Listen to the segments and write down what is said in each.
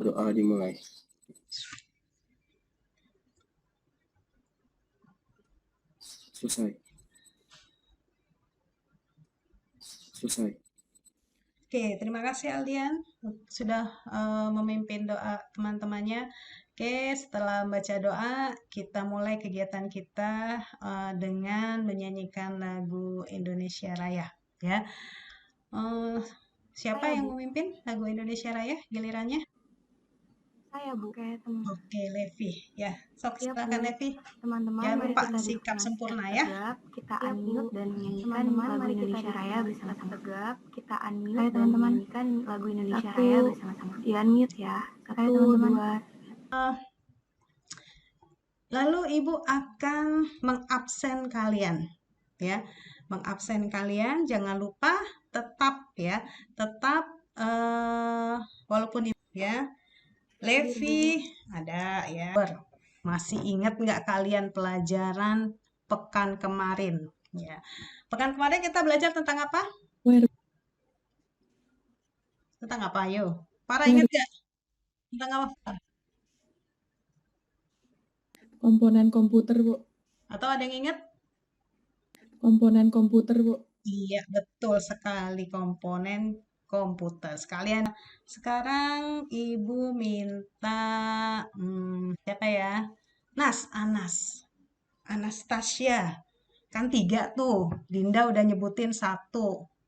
Doa dimulai. Selesai. Selesai. Oke, terima kasih Aldian sudah memimpin doa teman-temannya. Oke, setelah membaca doa, kita mulai kegiatan kita dengan menyanyikan lagu Indonesia Raya. Ya, siapa Saya, yang Bu. memimpin lagu Indonesia Raya gilirannya? Saya, Bu. Kayak teman. Oke, Levi. Ya, sok Siap, silakan Bu. Levi. Teman-teman, Jangan mari lupa kita sikap duduk sempurna dengan ya. tegap. Kita Siap, Bu. unmute dan menyanyikan Teman-teman, lagu mari kita Indonesia duduk Raya dengan bersama-sama. Tegap, kita unmute Ayo, dan teman-teman. menyanyikan lagu Indonesia Satu. Raya bersama-sama. Di unmute ya. Satu, Ayo, teman-teman. dua. Lalu Ibu akan mengabsen kalian, ya, mengabsen kalian. Jangan lupa tetap ya, tetap walaupun ya, Levi ada ya. Masih ingat nggak kalian pelajaran pekan kemarin? Ya, pekan kemarin kita belajar tentang apa? Tentang apa? Ayo, para ingat nggak? Tentang apa? Komponen komputer, Bu. Atau ada yang ingat? Komponen komputer, Bu. Iya, betul sekali, komponen komputer. Sekalian, sekarang Ibu minta siapa ya? Anas. Anastasia. Kan 3 tuh. Dinda udah nyebutin 1.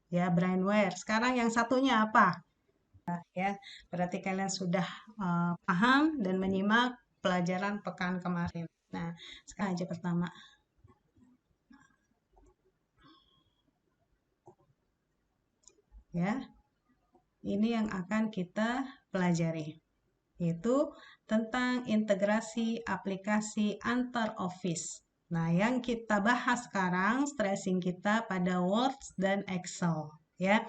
Ya, brainware. Sekarang yang satunya apa? Ya, berarti kalian sudah paham dan menyimak pelajaran pekan kemarin. Nah, sekarang aja pertama. Ya, ini yang akan kita pelajari, yaitu tentang integrasi aplikasi antar office. Nah, yang kita bahas sekarang stressing kita pada Word dan Excel, ya.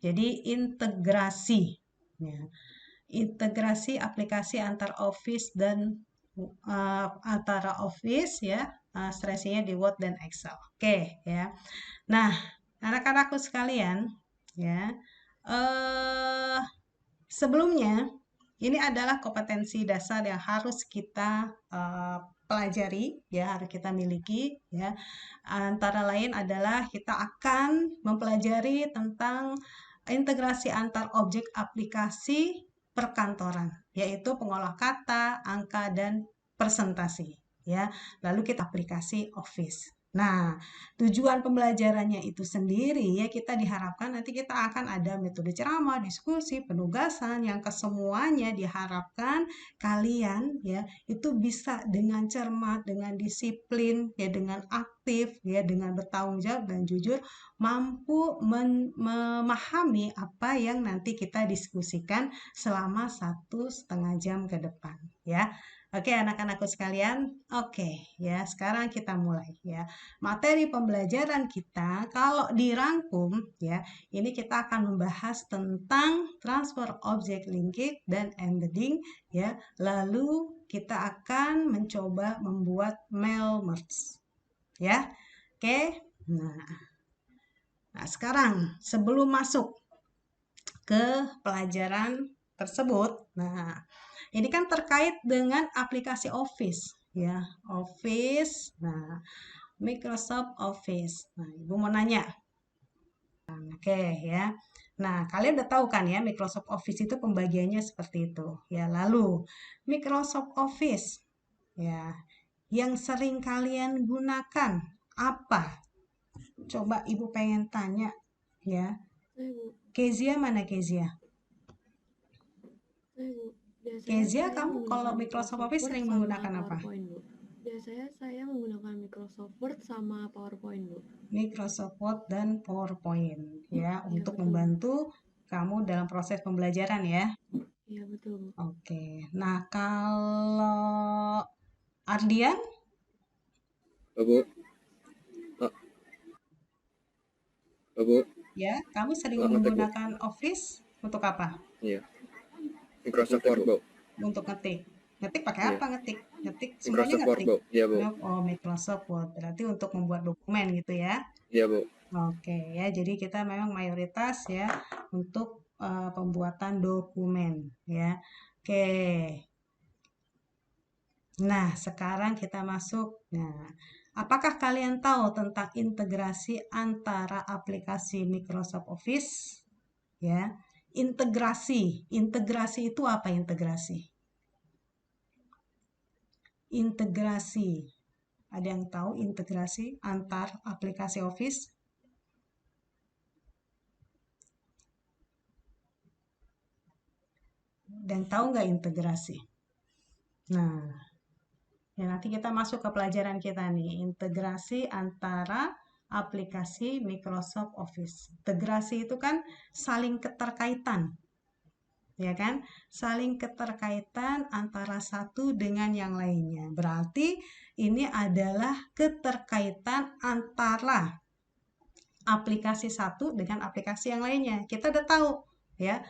Jadi integrasi, ya. Integrasi aplikasi antar office dan antara office, ya. Stressingnya di Word dan Excel. Oke, ya. Nah, anak-anakku sekalian, ya. Sebelumnya, ini adalah kompetensi dasar yang harus kita pelajari, ya, harus kita miliki, ya. Antara lain adalah kita akan mempelajari tentang integrasi antar objek aplikasi perkantoran, yaitu pengolah kata, angka, dan presentasi, ya. Lalu kita aplikasi Office. Nah, tujuan pembelajarannya itu sendiri ya kita diharapkan nanti kita akan ada metode ceramah, diskusi, penugasan yang kesemuanya diharapkan kalian ya itu bisa dengan cermat, dengan disiplin, ya dengan aktif, ya dengan bertanggung jawab dan jujur mampu memahami apa yang nanti kita diskusikan selama 1,5 jam ke depan ya. Oke, anak-anakku sekalian. Oke, ya, sekarang kita mulai ya. Materi pembelajaran kita kalau dirangkum ya, ini kita akan membahas tentang transfer object linkage dan embedding ya. Lalu kita akan mencoba membuat mail merge. Ya. Oke. Nah, sekarang sebelum masuk ke pelajaran tersebut, nah, ini kan terkait dengan aplikasi Office ya, Office. Nah, Microsoft Office. Nah, Ibu mau nanya. Oke ya. Nah, kalian udah tahu kan ya Microsoft Office itu pembagiannya seperti itu. Ya, lalu Microsoft Office ya yang sering kalian gunakan apa? Coba Ibu pengen tanya ya. Kezia mana Kezia? Kezia, kamu kalau Microsoft Office sering menggunakan apa? Biasanya saya menggunakan Microsoft Word sama PowerPoint, Bu. Microsoft Word dan PowerPoint ya, untuk betul. membantu kamu dalam proses pembelajaran ya. Iya, betul, Bu. Oke. Nah, kalau Ardian? Bu. Bu. Ya, kamu sering menggunakan Office untuk apa? Iya. Microsoft Word, Bu. Untuk ngetik. Ngetik pakai apa ngetik? Ngetik semuanya Microsoft Word, ngetik. Bu. Iya, Bu. Oh, Microsoft Word. Berarti untuk membuat dokumen gitu ya. Iya, Bu. Oke, ya. Jadi kita memang mayoritas ya untuk pembuatan dokumen ya. Oke. Nah, sekarang kita masuk. Nah, apakah kalian tahu tentang integrasi antara aplikasi Microsoft Office? Ya, integrasi. Integrasi itu apa integrasi? Integrasi. Ada yang tahu integrasi antar aplikasi Office? Dan tahu nggak integrasi? Nah, ya nanti kita masuk ke pelajaran kita nih, integrasi antara aplikasi Microsoft Office. Integrasi itu kan saling keterkaitan, ya kan? Saling keterkaitan antara satu dengan yang lainnya. Berarti ini adalah keterkaitan antara aplikasi satu dengan aplikasi yang lainnya. Kita udah tahu, ya.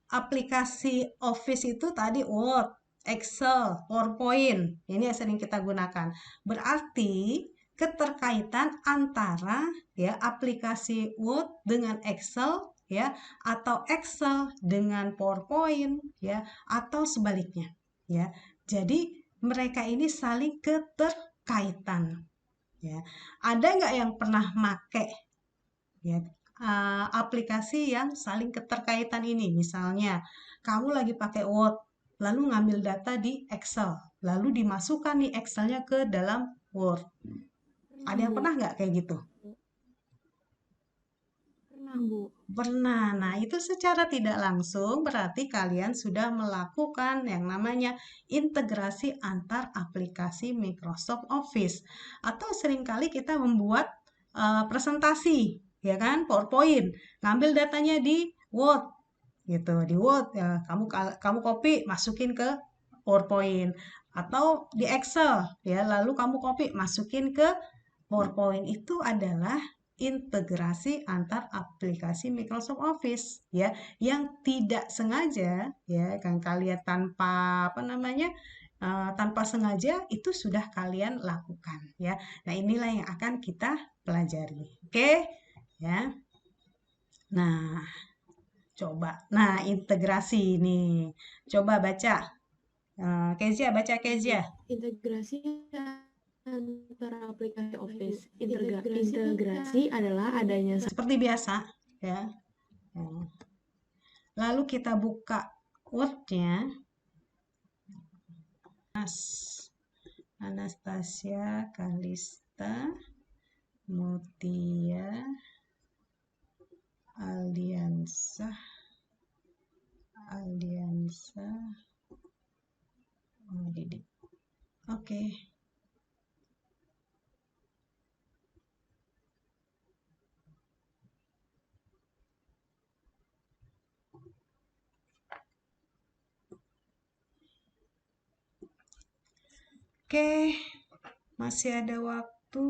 Aplikasi Office itu tadi Word, Excel, PowerPoint. Ini yang sering kita gunakan. Berarti keterkaitan antara ya aplikasi Word dengan Excel ya atau Excel dengan PowerPoint ya atau sebaliknya ya. Jadi mereka ini saling keterkaitan ya. Ada nggak yang pernah make ya aplikasi yang saling keterkaitan ini? Misalnya kamu lagi pakai Word lalu ngambil data di Excel lalu dimasukkan nih Excelnya ke dalam Word. Ada yang Bu. pernah nggak kayak gitu? Pernah, Bu. Pernah. Nah, itu secara tidak langsung berarti kalian sudah melakukan yang namanya integrasi antar aplikasi Microsoft Office. Atau seringkali kita membuat presentasi, ya kan, PowerPoint, ngambil datanya di Word, gitu, di Word ya, kamu copy, masukin ke PowerPoint, atau di Excel, ya, lalu kamu copy, masukin ke PowerPoint. Itu adalah integrasi antar aplikasi Microsoft Office ya yang tidak sengaja ya kan kalian tanpa apa namanya tanpa sengaja itu sudah kalian lakukan ya. Nah, inilah yang akan kita pelajari. Oke ya. Nah, coba. Nah, integrasi ini. Coba baca. Kezia, baca Kezia. Integrasi antara aplikasi Office. Integrasi adalah adanya Seperti biasa ya. Lalu kita buka Word-nya. Anastasia, Kalista, Mutia, Aldiansah, Didi. Oke. Oke, masih ada waktu.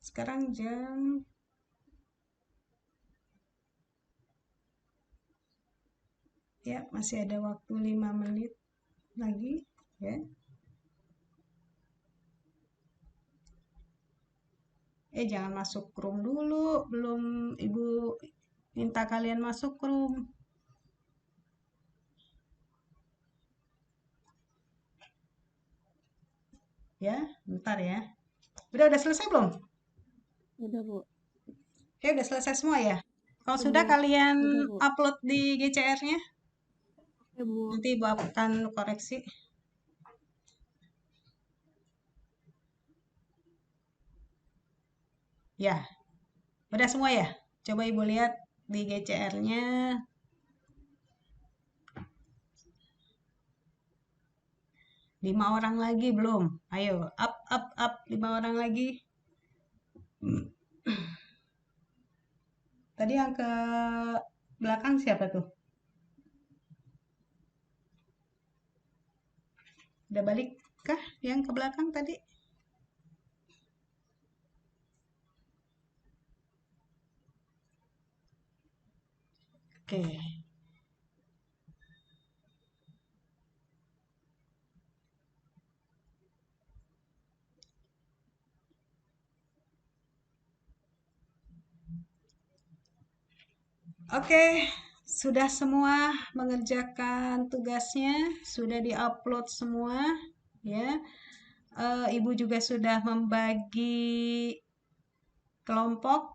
Sekarang jam ya, masih ada waktu 5 menit lagi ya. Jangan masuk room dulu, belum Ibu minta kalian masuk room. Ya, bentar ya. Udah selesai belum? Udah, Bu. Oke, udah selesai semua ya? Kalau Udah, sudah Bu. kalian Udah, Bu. upload di GCR-nya, Ya, Bu. nanti Ibu akan koreksi. Ya, udah semua ya? Coba Ibu lihat di GCR-nya. Lima orang lagi belum? Ayo, up, 5 orang lagi. Tadi yang ke belakang siapa tuh? Udah balik kah yang ke belakang tadi? Oke. Oke, sudah semua mengerjakan tugasnya, sudah diupload semua, ya. Ibu juga sudah membagi kelompok.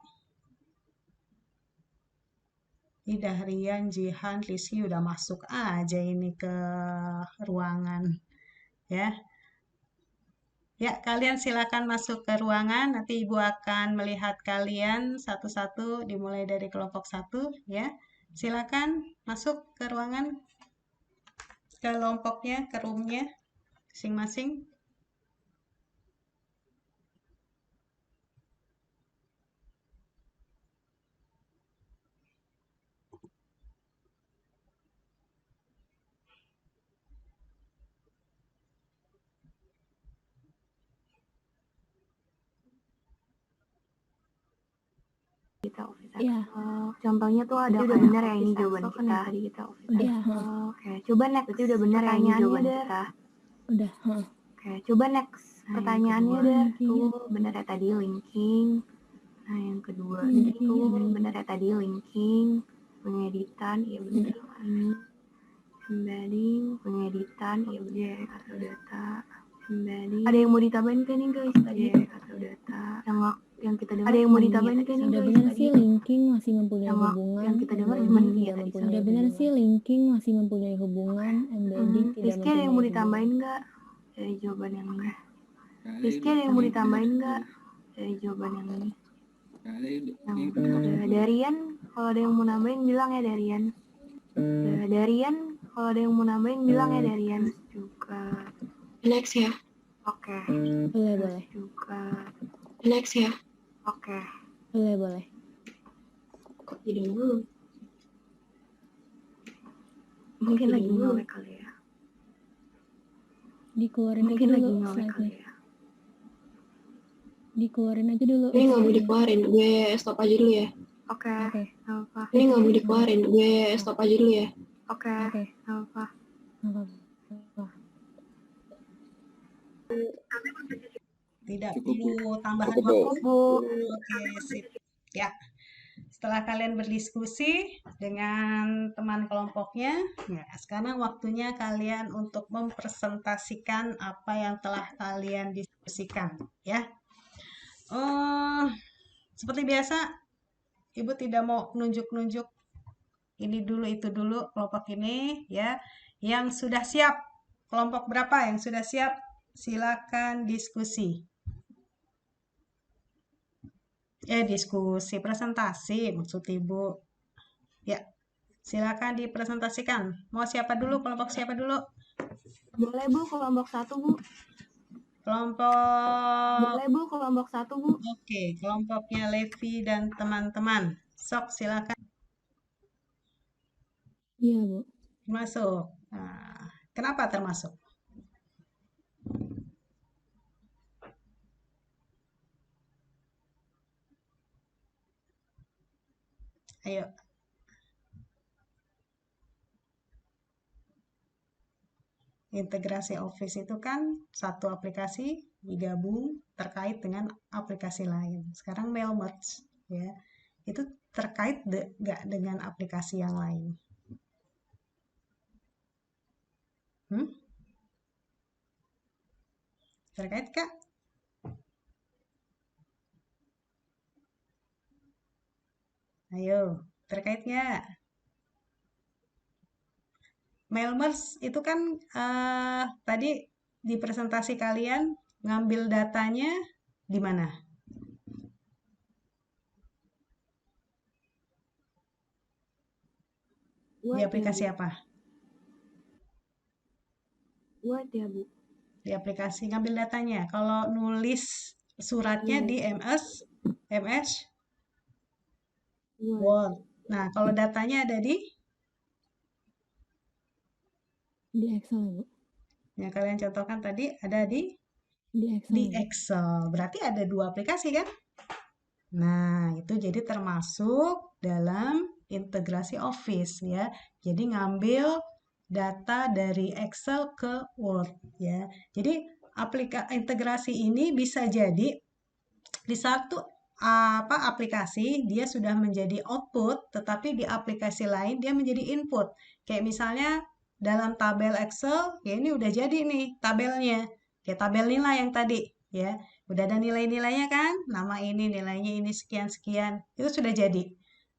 Ida, Rian, Jihan, Rizky udah masuk aja ini ke ruangan, ya. Ya, kalian silakan masuk ke ruangan. Nanti Ibu akan melihat kalian satu-satu dimulai dari kelompok 1, ya. Silakan masuk ke ruangan, ke kelompoknya, ke roomnya masing-masing. kita office Iya. Excel. Contohnya tuh ada Udah bener ya ini office jawaban Excel kan kita. yang tadi kita office Udah. Excel. Oke, coba next. Berarti udah bener ya ini Pertanyaannya jawaban Dar. kita. Udah. Oke, coba next. Nah, Pertanyaannya yang Dar. kedua. Tuh bener ya tadi linking. Nah, yang kedua Linking. tuh bener ya tadi linking. Pengeditan, iya bener. Embedding, pengeditan, iya bener. Atau data. Embedding. Ada yang mau ditambahin kan nih guys tadi? Atau data. Yang kita dengar. Ada yang mau ditambahin kan nih Udah guys benar tadi? sih linking masih mempunyai Yang hubungan. yang kita dengar Embedding cuman tidak iya tadi mempunyai udah benar hubungan. sih linking masih mempunyai hubungan. Embedding tidak Rizky ada yang mempunyai mau hubungan. ditambahin nggak dari jawaban yang ini? Rizky ada yang mau ditambahin nggak dari jawaban yang ini? Yang Darian, kalau ada yang mau nambahin bilang ya Darian. Darian, kalau ada yang mau nambahin bilang ya Darian. Juga. Next ya. Oke. Boleh. Juga. Next ya. Oke. Boleh. Kok jadi dulu? Mungkin lagi nge-lag kali ya. Dikeluarin Mungkin aja lagi dulu nge-lag kali slide-nya. ya. Dikeluarin aja dulu. Ini nggak mau slide-nya. dikeluarin, gue stop aja dulu ya. Oke. Oke. Apa? Ini nggak mau dikeluarin, gue stop aja dulu ya. Oke. Oke. Apa? Nggak apa-apa. Tidak Cukup, Bu. perlu tambahan Cukup, Bu. waktu. Bu. Oke, sip. Ya. Setelah kalian berdiskusi dengan teman kelompoknya, ya, sekarang waktunya kalian untuk mempresentasikan apa yang telah kalian diskusikan, ya. Seperti biasa, Ibu tidak mau nunjuk-nunjuk ini dulu itu dulu kelompok ini, ya. Yang sudah siap, kelompok berapa yang sudah siap? Silakan diskusi. Diskusi, presentasi maksud Ibu. Ya, silakan dipresentasikan. Mau siapa dulu? Kelompok siapa dulu? Boleh Bu, kelompok 1 Bu. Kelompok. Boleh Bu, kelompok 1 Bu. Oke, kelompoknya Levi dan teman-teman. Sok, silakan Iya, Bu. masuk. Nah, kenapa termasuk? Ayo. Integrasi Office itu kan satu aplikasi digabung terkait dengan aplikasi lain. Sekarang mail merge, ya. Itu terkait nggak dengan aplikasi yang lain? Terkait, Kak? Ayo, terkait nggak? Mail merge itu kan tadi di presentasi kalian ngambil datanya di mana? Di aplikasi apa? Word ya Bu. Di aplikasi ngambil datanya. Kalau nulis suratnya di MS Word. Nah, kalau datanya ada di Excel, Bu. yang kalian contohkan tadi ada di Excel. Excel. Berarti ada dua aplikasi kan? Nah, itu jadi termasuk dalam integrasi Office ya. Jadi ngambil data dari Excel ke Word ya. Jadi integrasi ini bisa jadi di satu aplikasi dia sudah menjadi output, tetapi di aplikasi lain dia menjadi input. Kayak misalnya dalam tabel Excel, ya ini udah jadi nih tabelnya. Kayak tabel nilai yang tadi, ya. Udah ada nilai-nilainya kan? Nama ini, nilainya ini sekian-sekian. Itu sudah jadi.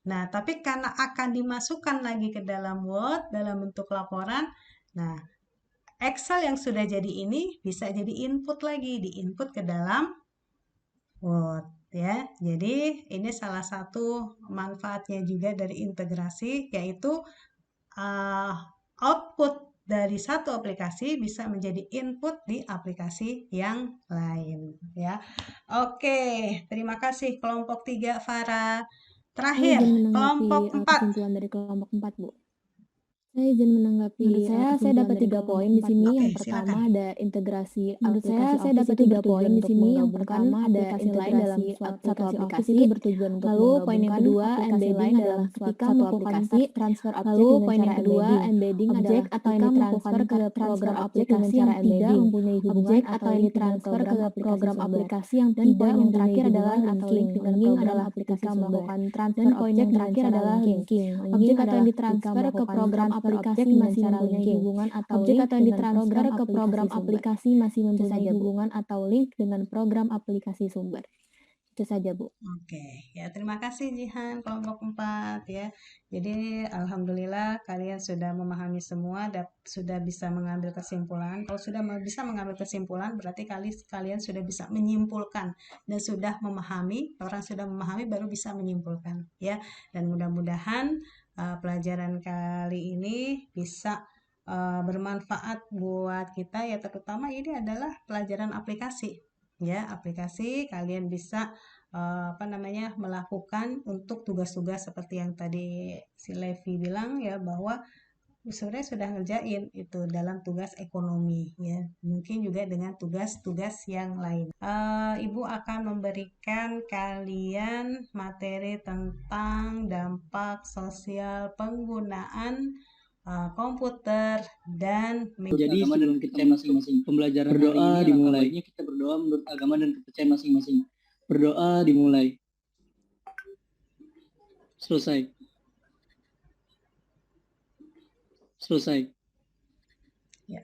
Nah, tapi karena akan dimasukkan lagi ke dalam Word, dalam bentuk laporan, nah, Excel yang sudah jadi ini bisa jadi input lagi, diinput ke dalam Word ya. Jadi ini salah satu manfaatnya juga dari integrasi, yaitu output dari satu aplikasi bisa menjadi input di aplikasi yang lain ya. Oke, terima kasih kelompok 3 Farah. Saya Terakhir, izin menanggapi kelompok 4. kesimpulan dari kelompok 4, Bu. Saya izin menanggapi saya dapat 3 poin di sini. Oke, Yang pertama silakan. ada integrasi Menurut saya dapat 3 poin di sini. Yang pertama ada integrasi satu aplikasi itu bertujuan untuk lalu poin yang kedua embedding adalah ketika melakukan transfer objek. Lalu poin yang kedua embedding adalah atau yang ditransfer ke program aplikasi yang tidak mempunyai hubungan atau yang ditransfer ke program aplikasi yang tidak mempunyai hubungan. Terakhir adalah linking. Linking adalah ketika melakukan transfer objek. Terakhir adalah linking. Objek atau yang ditransfer ke program aplikasi masih mempunyai hubungan atau objek atau yang ditransfer ke program aplikasi masih mempunyai hubungan atau link dengan program aplikasi sumber. Itu saja, Bu. Oke, ya terima kasih Jihan kelompok 4 ya. Jadi alhamdulillah kalian sudah memahami semua dan sudah bisa mengambil kesimpulan. Kalau sudah bisa mengambil kesimpulan berarti kalian sudah bisa menyimpulkan dan sudah memahami. Orang sudah memahami baru bisa menyimpulkan ya. Dan mudah-mudahan pelajaran kali ini bisa bermanfaat buat kita ya, terutama ini adalah pelajaran aplikasi ya. Aplikasi kalian bisa melakukan untuk tugas-tugas seperti yang tadi si Levi bilang ya, bahwa sebenarnya sudah ngerjain itu dalam tugas ekonomi ya, mungkin juga dengan tugas-tugas yang lain. Ibu akan memberikan kalian materi tentang dampak sosial penggunaan komputer dan Jadi menurut kepercayaan masing-masing. Pembelajaran berdoa dimulai. Kita berdoa menurut agama dan kepercayaan masing-masing. Berdoa dimulai. Selesai. Ya.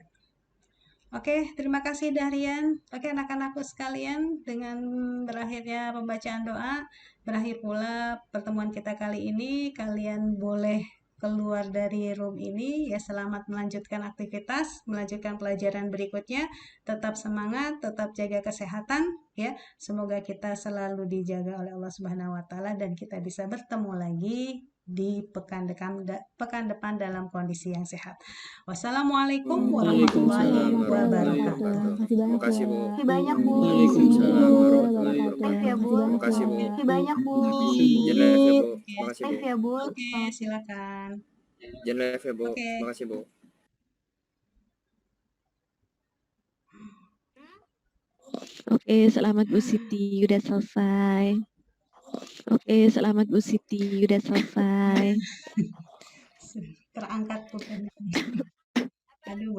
Oke, terima kasih Darian. Oke, anak-anakku sekalian, dengan berakhirnya pembacaan doa, berakhir pula pertemuan kita kali ini. Kalian boleh keluar dari room ini ya, selamat melanjutkan aktivitas, melanjutkan pelajaran berikutnya. Tetap semangat, tetap jaga kesehatan ya. Semoga kita selalu dijaga oleh Allah Subhanahu wa taala dan kita bisa bertemu lagi di pekan depan dalam kondisi yang sehat. Wassalamualaikum warahmatullahi wabarakatuh. Terima kasih Bu. Makasih banyak, Bu. Waalaikumsalam warahmatullahi Live ya, Bu. wabarakatuh. Terima kasih Bu. Makasih banyak, Bu. Jangan live ya Bu. Terima kasih Bu. Live ya, Bu. Oke, silakan. Jangan live ya Bu. Oke. Terima kasih Bu. Oke, selamat Bu Siti, udah selesai. Oke, selamat Bu Siti, udah selesai. Terangkat bukan. Aduh.